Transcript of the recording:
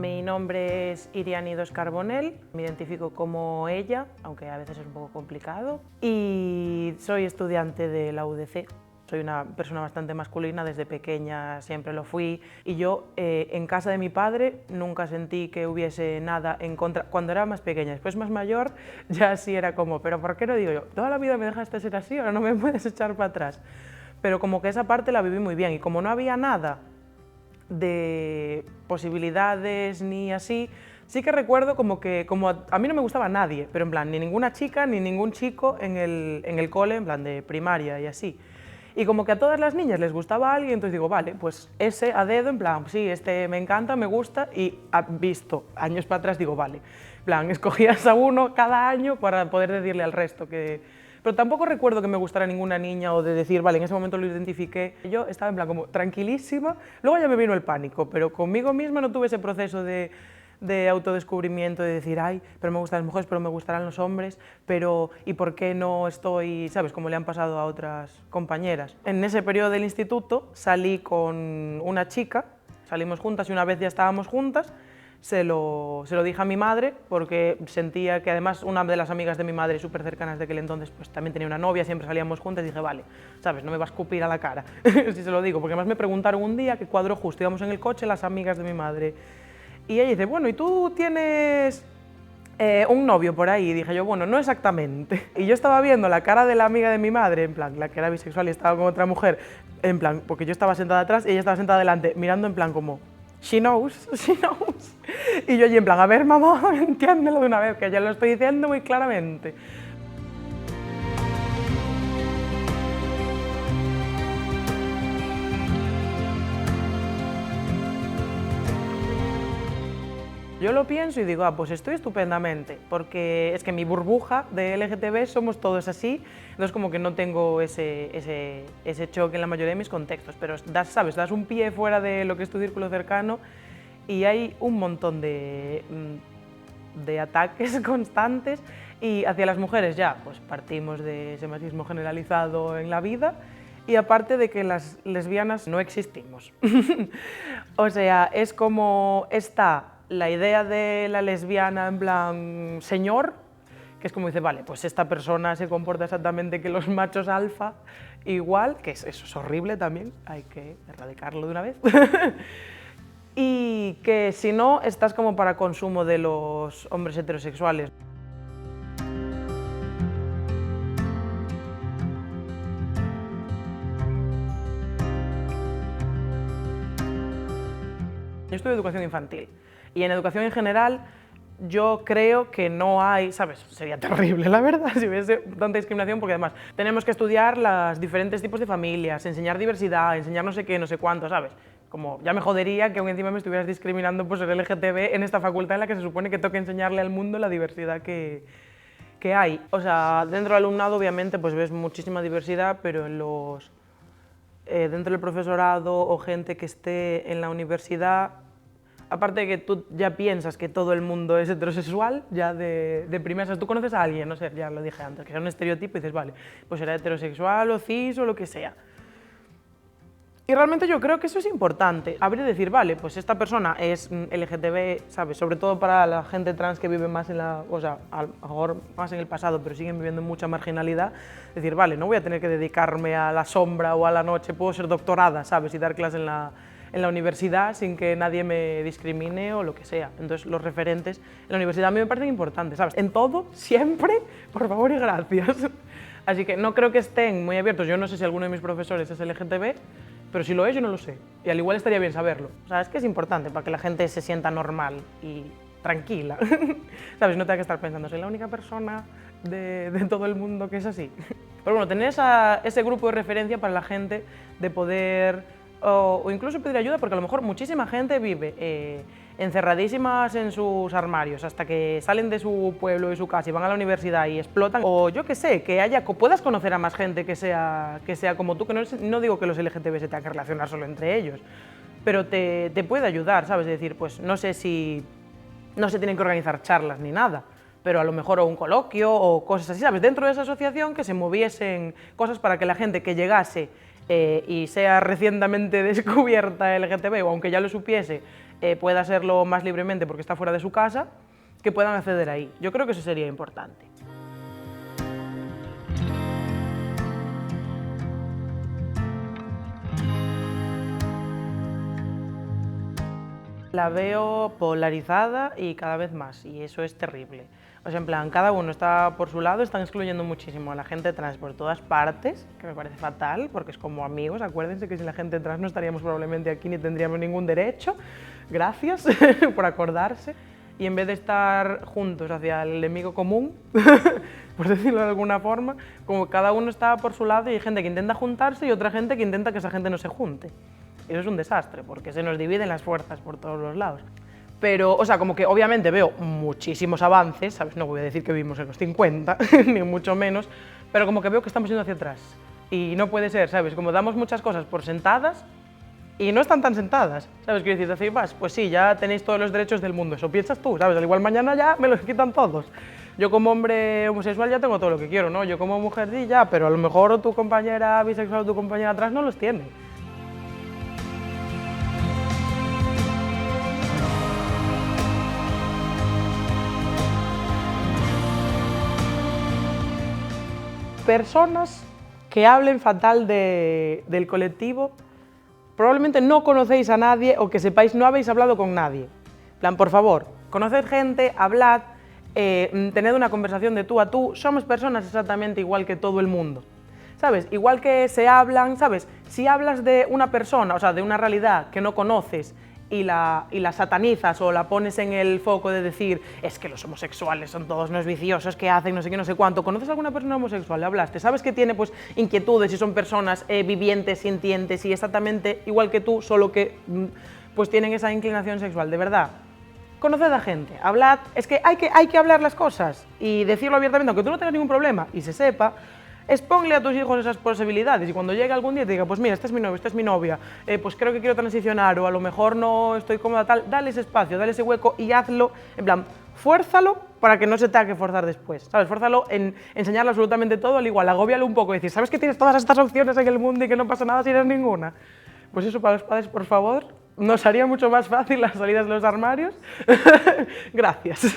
Mi nombre es Irianidos Carbonell, me identifico como ella, aunque a veces es un poco complicado, y soy estudiante de la UDC. Soy una persona bastante masculina, desde pequeña siempre lo fui, y yo en casa de mi padre nunca sentí que hubiese nada en contra. Cuando era más pequeña, después más mayor, ya sí era como, pero ¿por qué no digo yo? Toda la vida me dejaste ser así, ahora no me puedes echar para atrás. Pero como que esa parte la viví muy bien, y como no había nada de posibilidades ni así, sí que recuerdo como que a mí no me gustaba nadie, pero en plan, ni ninguna chica ni ningún chico en el cole, en plan de primaria y así. Y como que a todas las niñas les gustaba alguien, entonces digo, vale, pues ese a dedo, en plan, sí, este me encanta, me gusta, y visto años para atrás digo, vale, en plan, escogías a uno cada año para poder decirle al resto que... Pero tampoco recuerdo que me gustara ninguna niña o de decir, vale, en ese momento lo identifiqué. Yo estaba en plan como tranquilísima, luego ya me vino el pánico, pero conmigo misma no tuve ese proceso de autodescubrimiento, de decir, ay, pero me gustan las mujeres, pero me gustarán los hombres, pero ¿y por qué no estoy, sabes, como le han pasado a otras compañeras? En ese periodo del instituto salí con una chica, salimos juntas y una vez ya estábamos juntas, se lo dije a mi madre porque sentía que además una de las amigas de mi madre súper cercanas de aquel entonces pues también tenía una novia, siempre salíamos juntas y dije, vale, sabes, no me va a escupir a la cara, si se lo digo, porque además me preguntaron un día que cuadró justo, íbamos en el coche las amigas de mi madre y ella dice, bueno, ¿y tú tienes un novio por ahí? Y dije yo, bueno, no exactamente. Y yo estaba viendo la cara de la amiga de mi madre, en plan, la que era bisexual y estaba con otra mujer, en plan, porque yo estaba sentada atrás y ella estaba sentada delante, mirando en plan como, she knows, she knows. Y yo allí en plan, a ver mamá, entiéndelo de una vez, que ya lo estoy diciendo muy claramente. Yo lo pienso y digo, pues estoy estupendamente, porque es que mi burbuja de LGTB somos todos así, entonces como que no tengo ese choque en la mayoría de mis contextos, pero sabes, das un pie fuera de lo que es tu círculo cercano y hay un montón de ataques constantes y hacia las mujeres ya, pues partimos de ese machismo generalizado en la vida y aparte de que las lesbianas no existimos. O sea, es como está la idea de la lesbiana en plan señor, que es como dice, vale, pues esta persona se comporta exactamente que los machos alfa igual, que eso es horrible también, hay que erradicarlo de una vez. Y que si no, estás como para consumo de los hombres heterosexuales. Yo estudio educación infantil y en educación en general yo creo que no hay, ¿sabes? Sería terrible, la verdad, si hubiese tanta discriminación, porque además tenemos que estudiar los diferentes tipos de familias, enseñar diversidad, enseñar no sé qué, no sé cuánto, ¿sabes? Como ya me jodería que aún encima me estuvieras discriminando por ser LGTB en esta facultad en la que se supone que toca enseñarle al mundo la diversidad que hay. O sea, dentro del alumnado obviamente pues ves muchísima diversidad, pero en dentro del profesorado o gente que esté en la universidad, aparte de que tú ya piensas que todo el mundo es heterosexual, ya de primeras, tú conoces a alguien, no sé, ya lo dije antes, que sea un estereotipo y dices, vale, pues será heterosexual o cis o lo que sea. Y realmente yo creo que eso es importante, abrir y decir, vale, pues esta persona es LGTB, ¿sabes? Sobre todo para la gente trans que vive más o sea, a lo mejor más en el pasado, pero siguen viviendo mucha marginalidad, decir, vale, no voy a tener que dedicarme a la sombra o a la noche, puedo ser doctorada, ¿sabes? Y dar clases en la universidad sin que nadie me discrimine o lo que sea. Entonces los referentes en la universidad a mí me parecen importantes, ¿sabes? En todo, siempre, por favor y gracias. Así que no creo que estén muy abiertos, yo no sé si alguno de mis profesores es LGTB, pero si lo es, yo no lo sé. Y al igual estaría bien saberlo. O sea, es que es importante para que la gente se sienta normal y tranquila. ¿Sabes? No tenga que estar pensando, soy la única persona de todo el mundo que es así. Pero bueno, tener ese grupo de referencia para la gente de poder, o incluso pedir ayuda, porque a lo mejor muchísima gente vive encerradísimas en sus armarios hasta que salen de su pueblo y su casa y van a la universidad y explotan, o yo qué sé, que puedas conocer a más gente que sea como tú, que no digo que los LGTB se tengan que relacionar solo entre ellos, pero te puede ayudar, ¿sabes? Es decir, pues no sé si no se tienen que organizar charlas ni nada, pero a lo mejor un coloquio o cosas así, ¿sabes? Dentro de esa asociación que se moviesen cosas para que la gente que llegase y sea recientemente descubierta LGTB, o aunque ya lo supiese, pueda hacerlo más libremente porque está fuera de su casa, que puedan acceder ahí. Yo creo que eso sería importante. La veo polarizada y cada vez más, y eso es terrible. O sea, en plan, cada uno está por su lado, están excluyendo muchísimo a la gente trans por todas partes, que me parece fatal, porque es como amigos, acuérdense que sin la gente trans no estaríamos probablemente aquí ni tendríamos ningún derecho. Gracias por acordarse. Y en vez de estar juntos hacia el enemigo común, por decirlo de alguna forma, como cada uno está por su lado y hay gente que intenta juntarse y otra gente que intenta que esa gente no se junte. Eso es un desastre, porque se nos dividen las fuerzas por todos los lados. Pero, o sea, como que obviamente veo muchísimos avances, ¿sabes? No voy a decir que vivimos en los 50, ni mucho menos, pero como que veo que estamos yendo hacia atrás. Y no puede ser, ¿sabes? Como damos muchas cosas por sentadas y no están tan sentadas, ¿sabes? Quiero decir, vas, pues sí, ya tenéis todos los derechos del mundo, eso piensas tú, ¿sabes? Al igual mañana ya me los quitan todos. Yo como hombre homosexual ya tengo todo lo que quiero, ¿no? Yo como mujer sí, ya, pero a lo mejor tu compañera bisexual o tu compañera trans no los tiene. Personas que hablen fatal del colectivo, probablemente no conocéis a nadie o que sepáis no habéis hablado con nadie. En plan, por favor, conoced gente, hablad, tened una conversación de tú a tú, somos personas exactamente igual que todo el mundo. ¿Sabes? Igual que se hablan, ¿sabes? Si hablas de una persona, o sea, de una realidad que no conoces y la satanizas o la pones en el foco de decir es que los homosexuales son todos unos viciosos que hacen no sé qué, no sé cuánto. ¿Conoces a alguna persona homosexual? ¿Le hablaste? ¿Sabes que tiene pues inquietudes y son personas vivientes, sintientes y exactamente igual que tú, solo que pues tienen esa inclinación sexual? De verdad, conoced a gente, hablad, es que hay que hablar las cosas y decirlo abiertamente, aunque tú no tengas ningún problema y se sepa. Exponle a tus hijos esas posibilidades y cuando llegue algún día te diga, pues mira, este es mi novio, esta es mi novia, pues creo que quiero transicionar o a lo mejor no estoy cómoda tal, dale ese espacio, dale ese hueco y hazlo, en plan, fuérzalo para que no se tenga que forzar después, ¿sabes? Fuérzalo en enseñarle absolutamente todo, al igual, agóbialo un poco y decir, ¿sabes que tienes todas estas opciones en el mundo y que no pasa nada si eres ninguna? Pues eso para los padres, por favor, nos haría mucho más fácil las salidas de los armarios. Gracias.